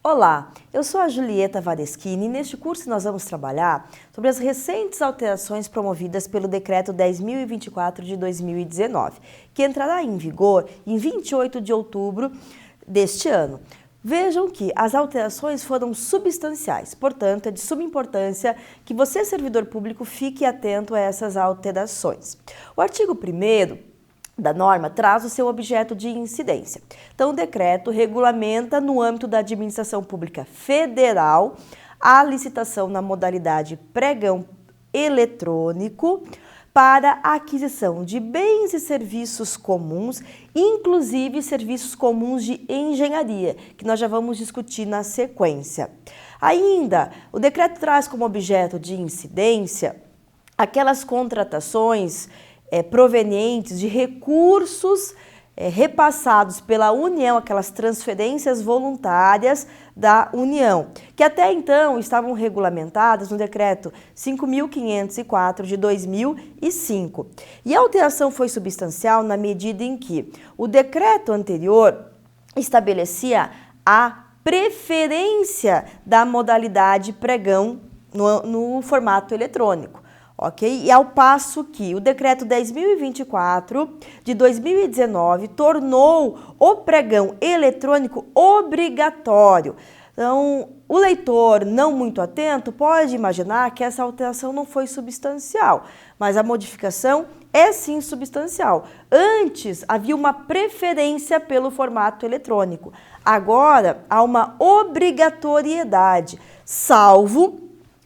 Olá, eu sou a Julieta Vareschini e neste curso nós vamos trabalhar sobre as recentes alterações promovidas pelo Decreto 10.024 de 2019, que entrará em vigor em 28 de outubro deste ano. Vejam que as alterações foram substanciais, portanto, é de suma importância que você, servidor público, fique atento a essas alterações. O artigo 1º da norma traz o seu objeto de incidência. Então, o decreto regulamenta, no âmbito da administração pública federal, a licitação na modalidade pregão eletrônico para a aquisição de bens e serviços comuns, inclusive serviços comuns de engenharia, que nós já vamos discutir na sequência. Ainda, o decreto traz como objeto de incidência aquelas contratações provenientes de recursos repassados pela União, aquelas transferências voluntárias da União, que até então estavam regulamentadas no Decreto 5.504 de 2005. E a alteração foi substancial na medida em que o decreto anterior estabelecia a preferência da modalidade pregão no formato eletrônico. Ok? E ao passo que o Decreto 10.024 de 2019 tornou o pregão eletrônico obrigatório. Então, o leitor não muito atento pode imaginar que essa alteração não foi substancial, mas a modificação é sim substancial. Antes havia uma preferência pelo formato eletrônico, agora há uma obrigatoriedade, salvo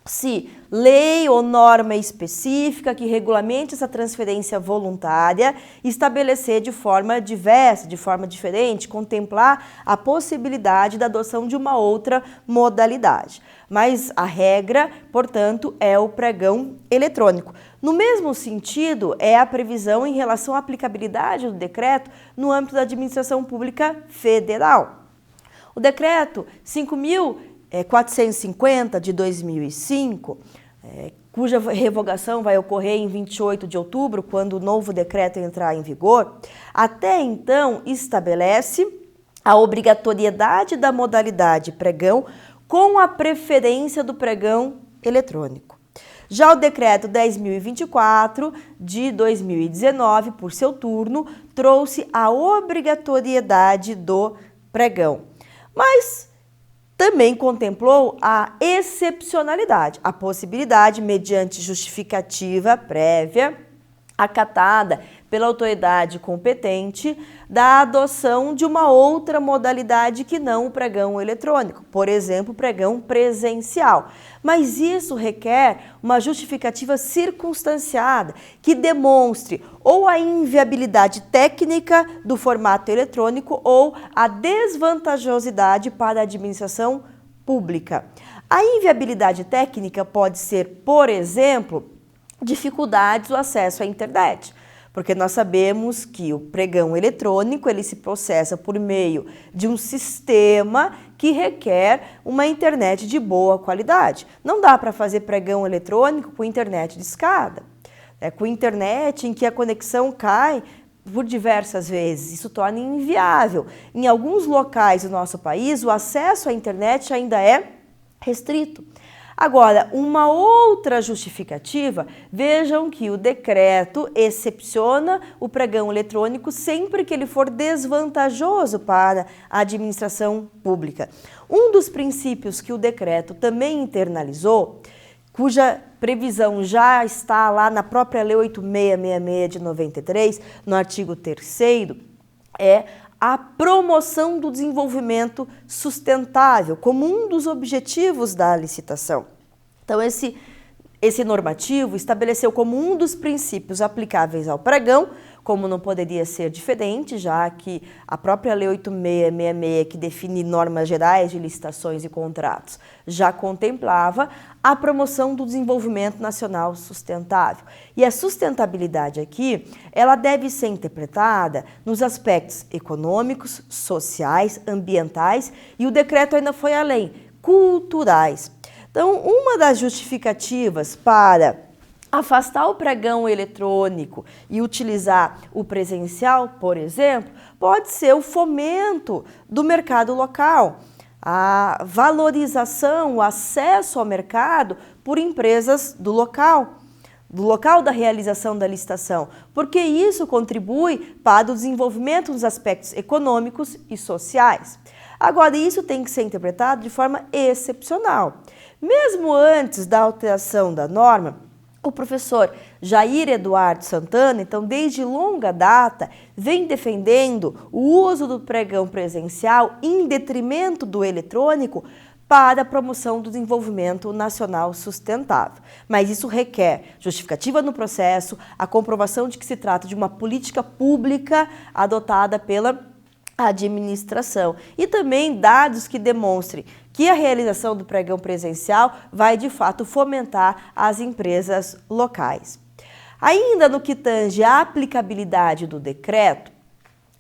se lei ou norma específica que regulamente essa transferência voluntária estabelecer de forma diversa, de forma diferente, contemplar a possibilidade da adoção de uma outra modalidade. Mas a regra, portanto, é o pregão eletrônico. No mesmo sentido, é a previsão em relação à aplicabilidade do decreto no âmbito da administração pública federal. O decreto 5.450 de 2005, cuja revogação vai ocorrer em 28 de outubro, quando o novo decreto entrar em vigor, até então estabelece a obrigatoriedade da modalidade pregão com a preferência do pregão eletrônico. Já o decreto 10.024 de 2019, por seu turno, trouxe a obrigatoriedade do pregão. Mas também contemplou a excepcionalidade, a possibilidade, mediante justificativa prévia, acatada pela autoridade competente, da adoção de uma outra modalidade que não o pregão eletrônico, por exemplo, o pregão presencial. Mas isso requer uma justificativa circunstanciada que demonstre ou a inviabilidade técnica do formato eletrônico ou a desvantajosidade para a administração pública. A inviabilidade técnica pode ser, por exemplo, dificuldades no acesso à internet, porque nós sabemos que o pregão eletrônico ele se processa por meio de um sistema que requer uma internet de boa qualidade. Não dá para fazer pregão eletrônico com internet de escada, com internet em que a conexão cai por diversas vezes. Isso torna inviável. Em alguns locais do nosso país, o acesso à internet ainda é restrito. Agora, uma outra justificativa, vejam que o decreto excepciona o pregão eletrônico sempre que ele for desvantajoso para a administração pública. Um dos princípios que o decreto também internalizou, cuja previsão já está lá na própria Lei 8666 de 93, no artigo 3º, é a promoção do desenvolvimento sustentável como um dos objetivos da licitação. Então, esse normativo estabeleceu como um dos princípios aplicáveis ao pregão, como não poderia ser diferente, já que a própria Lei 8666, que define normas gerais de licitações e contratos, já contemplava a promoção do desenvolvimento nacional sustentável. E a sustentabilidade aqui, ela deve ser interpretada nos aspectos econômicos, sociais, ambientais, e o decreto ainda foi além, culturais. Então, uma das justificativas para afastar o pregão eletrônico e utilizar o presencial, por exemplo, pode ser o fomento do mercado local, a valorização, o acesso ao mercado por empresas do local da realização da licitação, porque isso contribui para o desenvolvimento dos aspectos econômicos e sociais. Agora, isso tem que ser interpretado de forma excepcional. Mesmo antes da alteração da norma, o professor Jair Eduardo Santana, então desde longa data, vem defendendo o uso do pregão presencial em detrimento do eletrônico para a promoção do desenvolvimento nacional sustentável. Mas isso requer justificativa no processo, a comprovação de que se trata de uma política pública adotada pela administração e também dados que demonstrem que a realização do pregão presencial vai de fato fomentar as empresas locais. Ainda no que tange à aplicabilidade do decreto,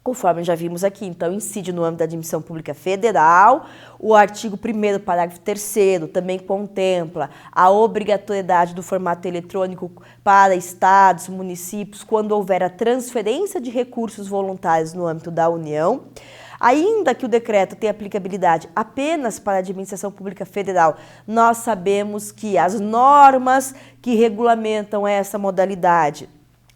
conforme já vimos aqui, então incide no âmbito da admissão pública federal, o artigo 1º, parágrafo 3º, também contempla a obrigatoriedade do formato eletrônico para estados, municípios, quando houver a transferência de recursos voluntários no âmbito da União. Ainda que o decreto tenha aplicabilidade apenas para a administração pública federal, nós sabemos que as normas que regulamentam essa modalidade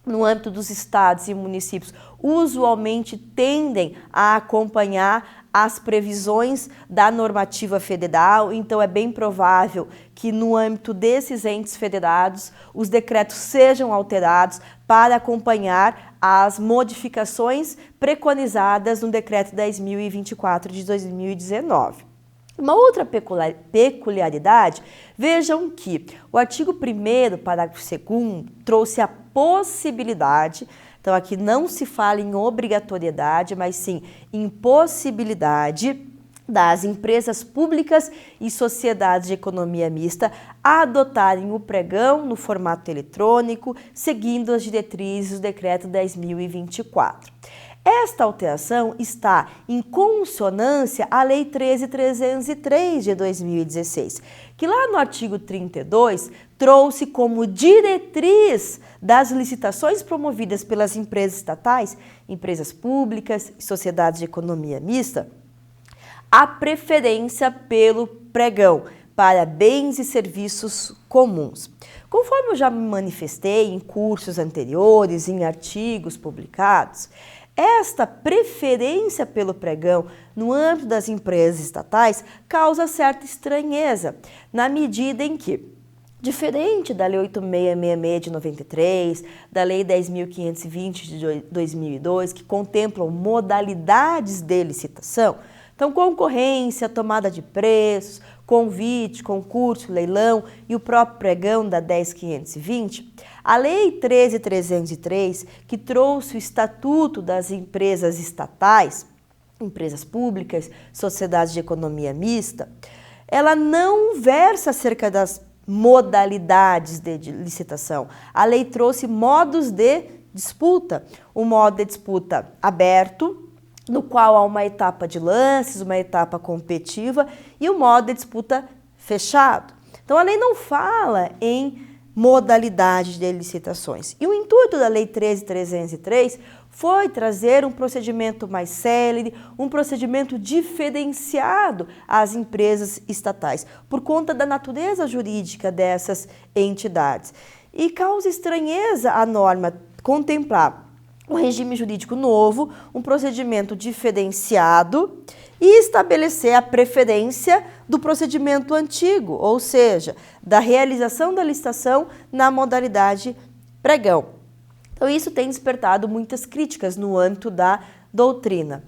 no âmbito dos estados e municípios usualmente tendem a acompanhar as previsões da normativa federal, então é bem provável que no âmbito desses entes federados os decretos sejam alterados para acompanhar as modificações preconizadas no decreto 10.024 de 2019. Uma outra peculiaridade, vejam que o artigo 1º, parágrafo 2º, trouxe a possibilidade, então aqui não se fala em obrigatoriedade, mas sim em possibilidade das empresas públicas e sociedades de economia mista adotarem o pregão no formato eletrônico, seguindo as diretrizes do decreto 10.024. Esta alteração está em consonância à Lei 13.303 de 2016, que lá no artigo 32 trouxe como diretriz das licitações promovidas pelas empresas estatais, empresas públicas e sociedades de economia mista, a preferência pelo pregão para bens e serviços comuns. Conforme eu já me manifestei em cursos anteriores, em artigos publicados, esta preferência pelo pregão no âmbito das empresas estatais causa certa estranheza, na medida em que, diferente da Lei 8.666 de 93, da Lei 10.520 de 2002, que contemplam modalidades de licitação, então concorrência, tomada de preços, convite, concurso, leilão e o próprio pregão da 10.520, a Lei 13.303, que trouxe o Estatuto das Empresas Estatais, empresas públicas, sociedades de economia mista, ela não versa acerca das modalidades de licitação. A lei trouxe modos de disputa, o modo de disputa aberto, no qual há uma etapa de lances, uma etapa competitiva e o modo de disputa fechado. Então a lei não fala em modalidade de licitações. E o intuito da Lei 13.303 foi trazer um procedimento mais célere, um procedimento diferenciado às empresas estatais, por conta da natureza jurídica dessas entidades. E causa estranheza a norma contemplar um regime jurídico novo, um procedimento diferenciado e estabelecer a preferência do procedimento antigo, ou seja, da realização da licitação na modalidade pregão. Então isso tem despertado muitas críticas no âmbito da doutrina.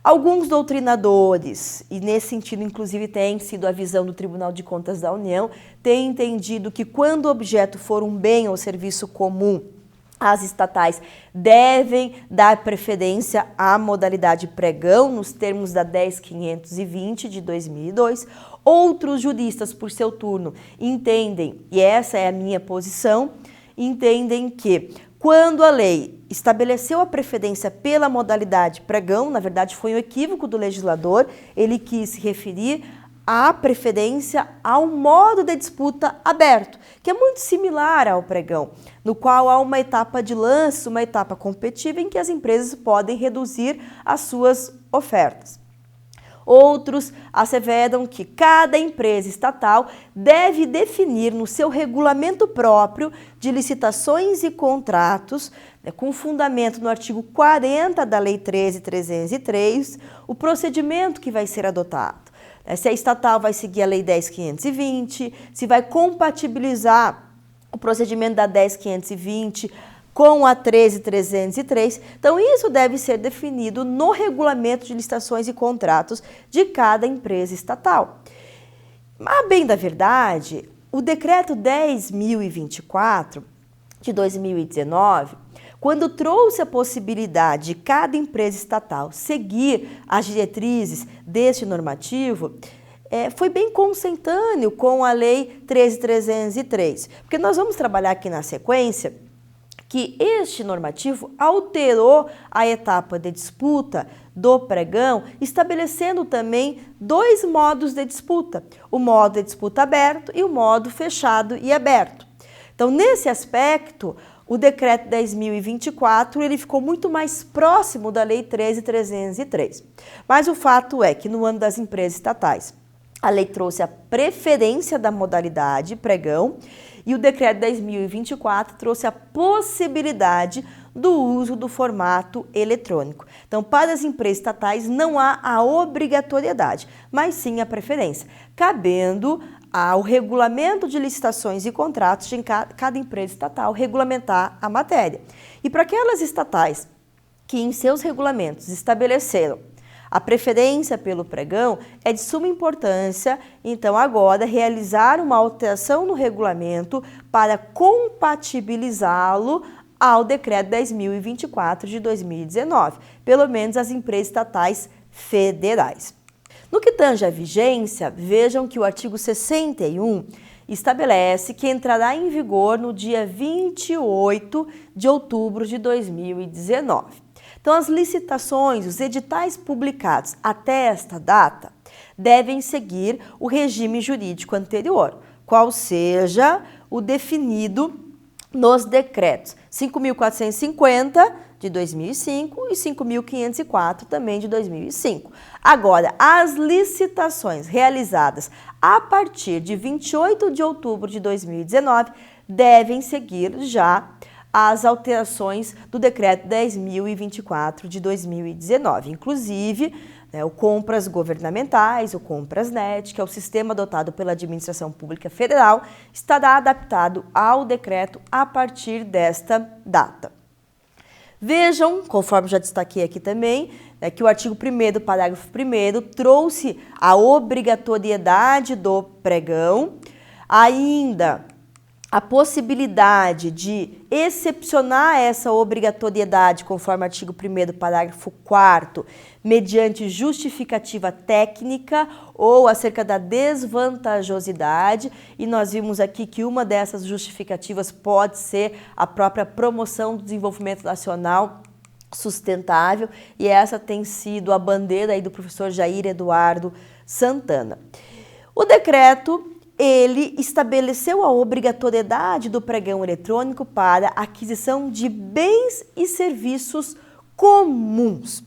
Alguns doutrinadores, e nesse sentido inclusive tem sido a visão do Tribunal de Contas da União, têm entendido que quando o objeto for um bem ou serviço comum, as estatais devem dar preferência à modalidade pregão nos termos da 10.520 de 2002. Outros juristas, por seu turno, entendem, e essa é a minha posição, entendem que quando a lei estabeleceu a preferência pela modalidade pregão, na verdade foi um equívoco do legislador, ele quis se referir há preferência ao modo de disputa aberto, que é muito similar ao pregão, no qual há uma etapa de lance, uma etapa competitiva em que as empresas podem reduzir as suas ofertas. Outros asseveram que cada empresa estatal deve definir no seu regulamento próprio de licitações e contratos, com fundamento no artigo 40 da Lei 13.303, o procedimento que vai ser adotado. Se a estatal vai seguir a Lei 10.520, se vai compatibilizar o procedimento da 10.520 com a 13.303. Então, isso deve ser definido no regulamento de licitações e contratos de cada empresa estatal. A bem da verdade, o decreto 10.024 de 2019, quando trouxe a possibilidade de cada empresa estatal seguir as diretrizes deste normativo, foi bem consentâneo com a Lei 13.303, porque nós vamos trabalhar aqui na sequência que este normativo alterou a etapa de disputa do pregão, estabelecendo também dois modos de disputa, o modo de disputa aberto e o modo fechado e aberto. Então, nesse aspecto, o decreto 10.024 ele ficou muito mais próximo da Lei 13.303. Mas o fato é que no âmbito das empresas estatais, a lei trouxe a preferência da modalidade pregão e o decreto 10.024 trouxe a possibilidade do uso do formato eletrônico. Então, para as empresas estatais não há a obrigatoriedade, mas sim a preferência, cabendo ao regulamento de licitações e contratos de cada empresa estatal regulamentar a matéria. E para aquelas estatais que em seus regulamentos estabeleceram a preferência pelo pregão, é de suma importância, então, agora, realizar uma alteração no regulamento para compatibilizá-lo ao decreto 10.024 de 2019, pelo menos as empresas estatais federais. No que tange à vigência, vejam que o artigo 61 estabelece que entrará em vigor no dia 28 de outubro de 2019. Então, as licitações, os editais publicados até esta data devem seguir o regime jurídico anterior, qual seja o definido nos decretos 5.450 de 2005 e 5.504 também de 2005. Agora, as licitações realizadas a partir de 28 de outubro de 2019 devem seguir já as alterações do decreto 10.024 de 2019, inclusive o Compras Governamentais, o Compras-Net, que é o sistema adotado pela Administração Pública Federal, estará adaptado ao decreto a partir desta data. Vejam, conforme já destaquei aqui também, que o artigo 1º, parágrafo 1º, trouxe a obrigatoriedade do pregão, ainda a possibilidade de excepcionar essa obrigatoriedade, conforme o artigo 1º, parágrafo 4º, mediante justificativa técnica ou acerca da desvantajosidade, e nós vimos aqui que uma dessas justificativas pode ser a própria promoção do desenvolvimento nacional sustentável, e essa tem sido a bandeira aí do professor Jair Eduardo Santana. O decreto ele estabeleceu a obrigatoriedade do pregão eletrônico para aquisição de bens e serviços comuns.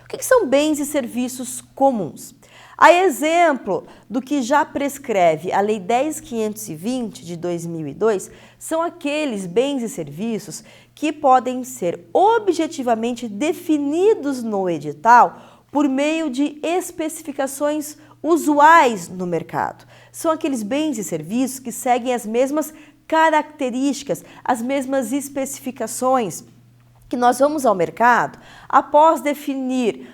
O que são bens e serviços comuns? A exemplo do que já prescreve a Lei 10.520 de 2002, são aqueles bens e serviços que podem ser objetivamente definidos no edital por meio de especificações usuais no mercado. São aqueles bens e serviços que seguem as mesmas características, as mesmas especificações que nós vamos ao mercado após definir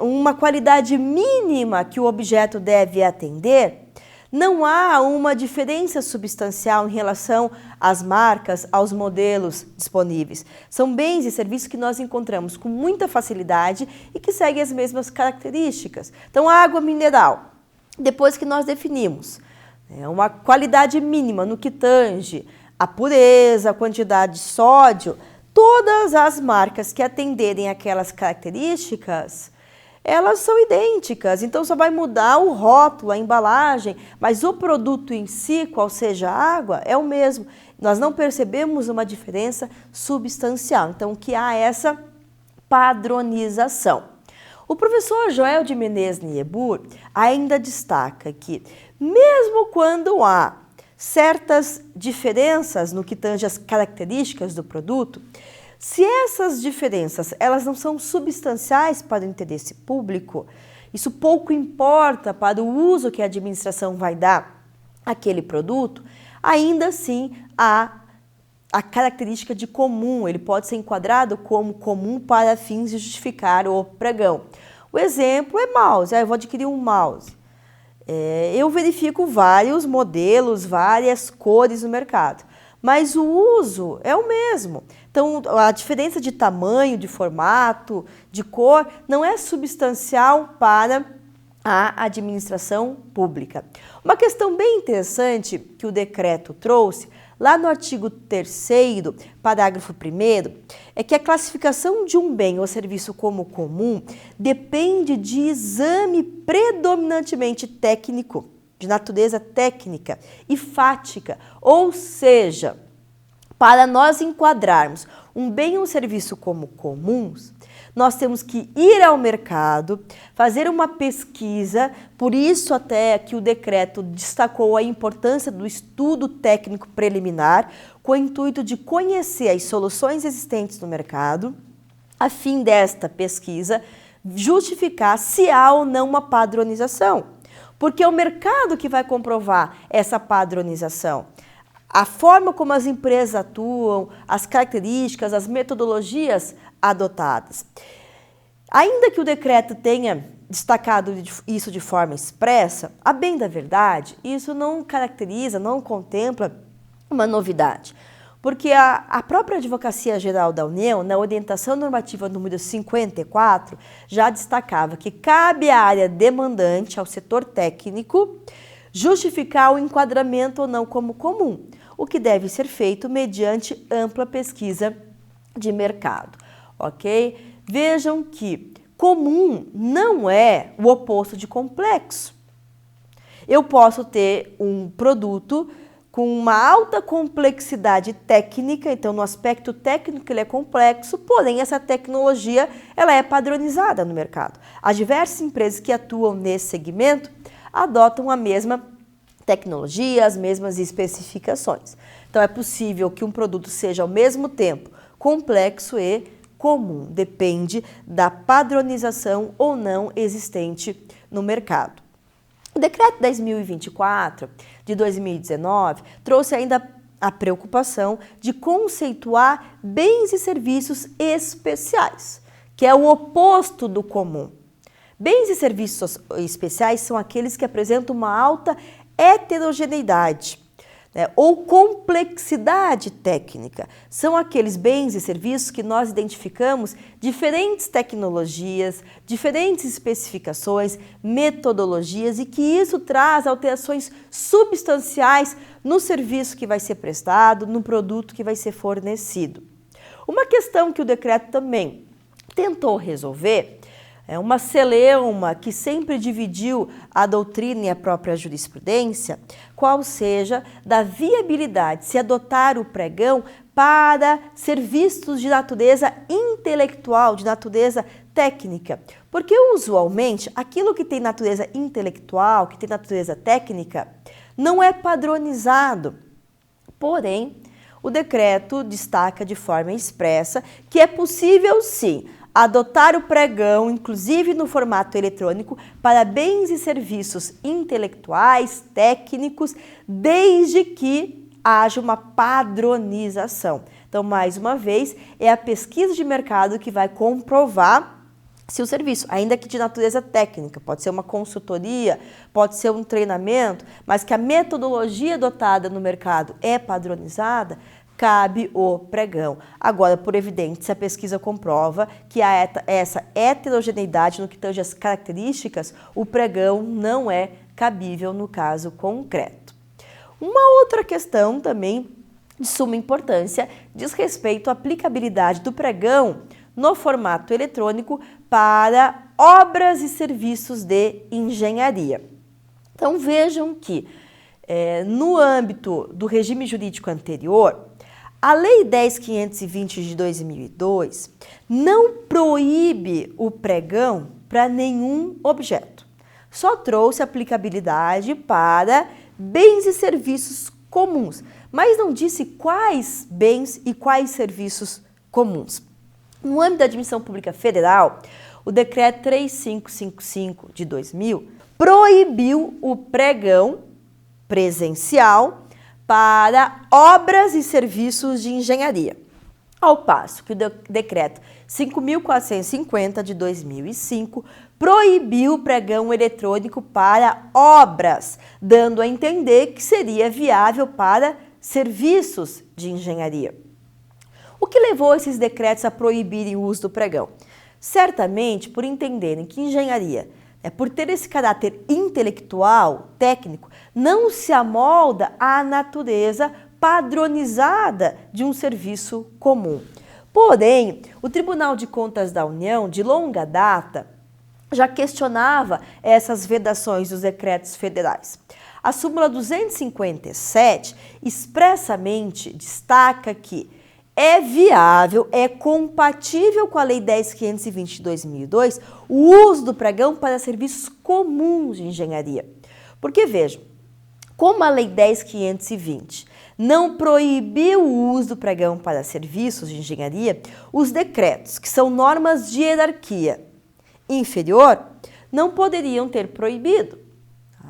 uma qualidade mínima que o objeto deve atender. Não há uma diferença substancial em relação às marcas, aos modelos disponíveis. São bens e serviços que nós encontramos com muita facilidade e que seguem as mesmas características. Então, a água mineral, depois que nós definimos uma qualidade mínima no que tange a pureza, a quantidade de sódio, todas as marcas que atenderem aquelas características, elas são idênticas, então só vai mudar o rótulo, a embalagem, mas o produto em si, qual seja a água, é o mesmo. Nós não percebemos uma diferença substancial, então que há essa padronização. O professor Joel de Menezes Niebuhr ainda destaca que, mesmo quando há certas diferenças no que tange as características do produto, se essas diferenças elas não são substanciais para o interesse público, isso pouco importa para o uso que a administração vai dar àquele produto, ainda assim há a característica de comum, ele pode ser enquadrado como comum para fins de justificar o pregão. O exemplo é mouse, eu vou adquirir um mouse. Eu verifico vários modelos, várias cores no mercado, mas o uso é o mesmo. Então, a diferença de tamanho, de formato, de cor, não é substancial para a administração pública. Uma questão bem interessante que o decreto trouxe, lá no artigo 3º, parágrafo 1º, é que a classificação de um bem ou serviço como comum depende de exame predominantemente técnico, de natureza técnica e fática, ou seja, para nós enquadrarmos um bem ou um serviço como comuns, nós temos que ir ao mercado, fazer uma pesquisa, por isso até que o decreto destacou a importância do estudo técnico preliminar, com o intuito de conhecer as soluções existentes no mercado, a fim desta pesquisa justificar se há ou não uma padronização, porque é o mercado que vai comprovar essa padronização. A forma como as empresas atuam, as características, as metodologias adotadas. Ainda que o decreto tenha destacado isso de forma expressa, a bem da verdade, isso não caracteriza, não contempla uma novidade. Porque a própria Advocacia Geral da União, na orientação normativa número 54, já destacava que cabe à área demandante, ao setor técnico, justificar o enquadramento ou não como comum, o que deve ser feito mediante ampla pesquisa de mercado, ok? Vejam que comum não é o oposto de complexo. Eu posso ter um produto com uma alta complexidade técnica, então no aspecto técnico ele é complexo, porém essa tecnologia ela é padronizada no mercado. As diversas empresas que atuam nesse segmento adotam a mesma tecnologia, as mesmas especificações. Então é possível que um produto seja ao mesmo tempo complexo e comum, depende da padronização ou não existente no mercado. O decreto 10.024 de 2019 trouxe ainda a preocupação de conceituar bens e serviços especiais, que é o oposto do comum. Bens e serviços especiais são aqueles que apresentam uma alta heterogeneidade, ou complexidade técnica. São aqueles bens e serviços que nós identificamos diferentes tecnologias, diferentes especificações, metodologias e que isso traz alterações substanciais no serviço que vai ser prestado, no produto que vai ser fornecido. Uma questão que o decreto também tentou resolver é uma celeuma que sempre dividiu a doutrina e a própria jurisprudência, qual seja da viabilidade de se adotar o pregão para serviços de natureza intelectual, de natureza técnica. Porque usualmente aquilo que tem natureza intelectual, que tem natureza técnica, não é padronizado. Porém, o decreto destaca de forma expressa que é possível sim adotar o pregão, inclusive no formato eletrônico, para bens e serviços intelectuais, técnicos, desde que haja uma padronização. Então, mais uma vez, é a pesquisa de mercado que vai comprovar se o serviço, ainda que de natureza técnica, pode ser uma consultoria, pode ser um treinamento, mas que a metodologia adotada no mercado é padronizada, cabe o pregão. Agora, por evidente, se a pesquisa comprova que há essa heterogeneidade no que tange as características, o pregão não é cabível no caso concreto. Uma outra questão também de suma importância diz respeito à aplicabilidade do pregão no formato eletrônico para obras e serviços de engenharia. Então vejam que no âmbito do regime jurídico anterior, a Lei 10.520 de 2002 não proíbe o pregão para nenhum objeto. Só trouxe aplicabilidade para bens e serviços comuns, mas não disse quais bens e quais serviços comuns. No âmbito da Administração Pública Federal, o Decreto 3555 de 2000 proibiu o pregão presencial para obras e serviços de engenharia, ao passo que o Decreto 5.450 de 2005 proibiu o pregão eletrônico para obras, dando a entender que seria viável para serviços de engenharia. O que levou esses decretos a proibirem o uso do pregão? Certamente por entenderem que engenharia, por ter esse caráter intelectual, técnico, não se amolda à natureza padronizada de um serviço comum. Porém, o Tribunal de Contas da União, de longa data, já questionava essas vedações dos decretos federais. A súmula 257 expressamente destaca que é viável, é compatível com a Lei 10.520 de 2002 o uso do pregão para serviços comuns de engenharia. Porque, vejam, como a Lei 10.520 não proibiu o uso do pregão para serviços de engenharia, os decretos, que são normas de hierarquia inferior, não poderiam ter proibido.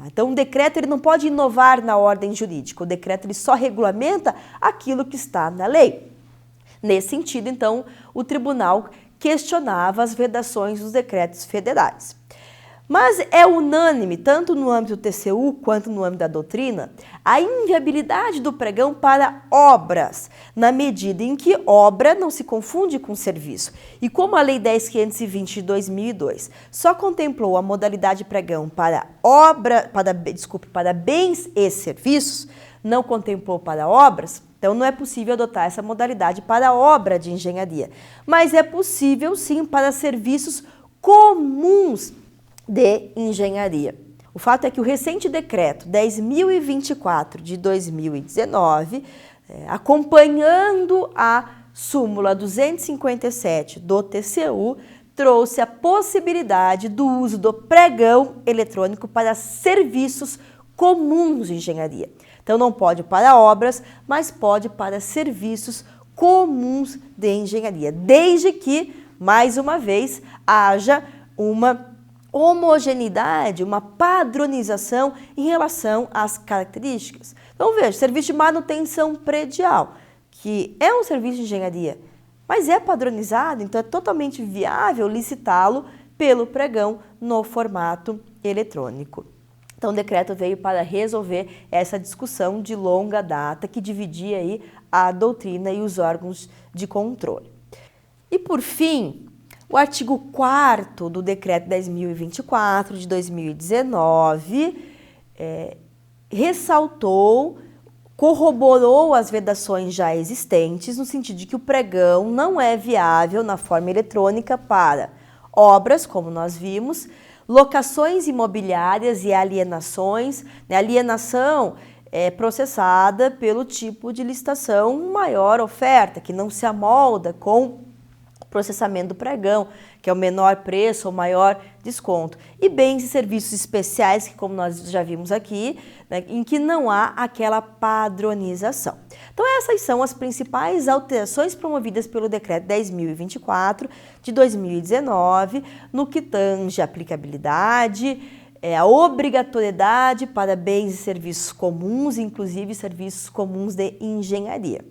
Então, o decreto ele não pode inovar na ordem jurídica, o decreto ele só regulamenta aquilo que está na lei. Nesse sentido, então, o tribunal questionava as vedações dos decretos federais. Mas é unânime, tanto no âmbito do TCU quanto no âmbito da doutrina, a inviabilidade do pregão para obras, na medida em que obra não se confunde com serviço. E como a Lei 10.520 de 2002 só contemplou a modalidade pregão para bens e serviços, não contemplou para obras, então não é possível adotar essa modalidade para obra de engenharia. Mas é possível sim para serviços comuns de engenharia. O fato é que o recente decreto 10.024 de 2019, acompanhando a súmula 257 do TCU, trouxe a possibilidade do uso do pregão eletrônico para serviços comuns de engenharia. Então não pode para obras, mas pode para serviços comuns de engenharia, desde que, mais uma vez, haja uma homogeneidade, uma padronização em relação às características. Então veja, serviço de manutenção predial, que é um serviço de engenharia, mas é padronizado, então é totalmente viável licitá-lo pelo pregão no formato eletrônico. Então o decreto veio para resolver essa discussão de longa data que dividia aí a doutrina e os órgãos de controle. E por fim, o artigo 4º do Decreto 10.024 de 2019 ressaltou, corroborou as vedações já existentes, no sentido de que o pregão não é viável na forma eletrônica para obras, como nós vimos, locações imobiliárias e alienações. Alienação é processada pelo tipo de licitação maior oferta, que não se amolda com processamento do pregão, que é o menor preço ou maior desconto. E bens e serviços especiais, que como nós já vimos aqui, em que não há aquela padronização. Então essas são as principais alterações promovidas pelo Decreto 10.024 de 2019, no que tange a aplicabilidade, a obrigatoriedade para bens e serviços comuns, inclusive serviços comuns de engenharia.